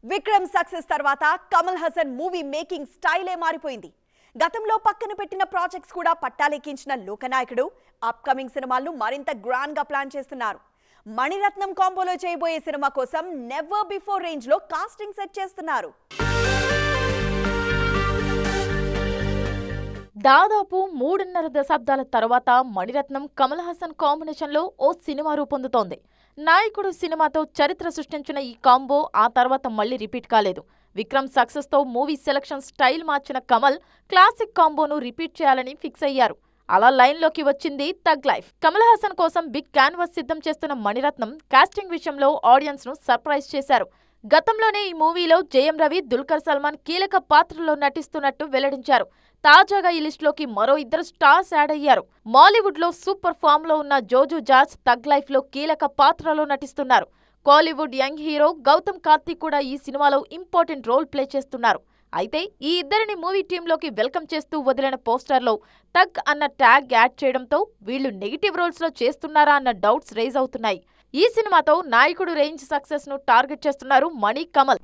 Vikram success తర్వాత Kamal Haasan movie making స్టైలే మారిపోయింది. గతంలో పక్కన పెట్టిన ప్రాజెక్ట్స్ కూడా పట్టాలెక్కించిన లోకనాయకుడు అప్కమింగ్ సినిమాలను మరింత గ్రాండ్ గా ప్లాన్ చేస్తున్నారు. మణిరత్నం కాంబోలో చేయబోయే సినిమా కోసం నెవర్ బిఫోర్ రేంజ్ లో కాస్టింగ్ సెట్ చేస్తున్నారు. దాదాపు 3.5 దశాబ్దాల తర్వాత మణిరత్నం కమల్ హాసన్ కాంబినేషన్ లో ఓ సినిమా రూపొందుతోంది. నాయకుడు సినిమాతో చరిత్ర సృష్టించిన ఈ కాంబో ఆ తర్వాత మళ్లీ రిపీట్ కాలేదు. విక్రమ్ సక్సెస్ తో మూవీ సెలక్షన్ స్టైల్ మార్చిన కమల్ క్లాసిక్ కాంబోను రిపీట్ చేయాలని ఫిక్స్ అయ్యారు. అలా లైన్ లోకి వచ్చింది థగ్ లైఫ్. కమల్ హాసన్ కోసం బిగ్ క్యాన్వాస్ సిద్ధం చేస్తున్న మణిరత్నం కాస్టింగ్ విషయంలో ఆడియన్స్ ను సర్ప్రైజ్ చేశారు. గతంలోనే ఈ మూవీలో జయం రవి, దుల్కర్ సల్మాన్ కీలక పాత్రలో నటిస్తున్నట్టు వెల్లడించారు. తాజాగా ఈ లిస్ట్ లోకి మరో 2 స్టార్స్ యాడ్ అయ్యారు. మాలీవుడ్ లో సూపర్ ఫామ్ లో ఉన్న జోజు జార్జ్ థగ్ లైఫ్ లో కీలక పాత్రలో నటిస్తున్నారు. కోలీవుడ్ యంగ్ హీరో గౌతమ్ కార్తీక్ కూడా ఈ సినిమాలో ఇంపార్టెంట్ రోల్ ప్లే చేస్తున్నారు. అయితే ఈ ఇద్దరిని మూవీ టీంలోకి వెల్కమ్ చేస్తూ వదిలిన పోస్టర్లో థగ్ అన్న ట్యాగ్ యాడ్ చేయడంతో వీళ్లు నెగిటివ్ రోల్స్ లో చేస్తున్నారా అన్న డౌట్స్ రైజ్ అవుతున్నాయి. ఈ సినిమాతో నాయకుడు రేంజ్ సక్సెస్ ను టార్గెట్ చేస్తున్నారు మణి, కమల్.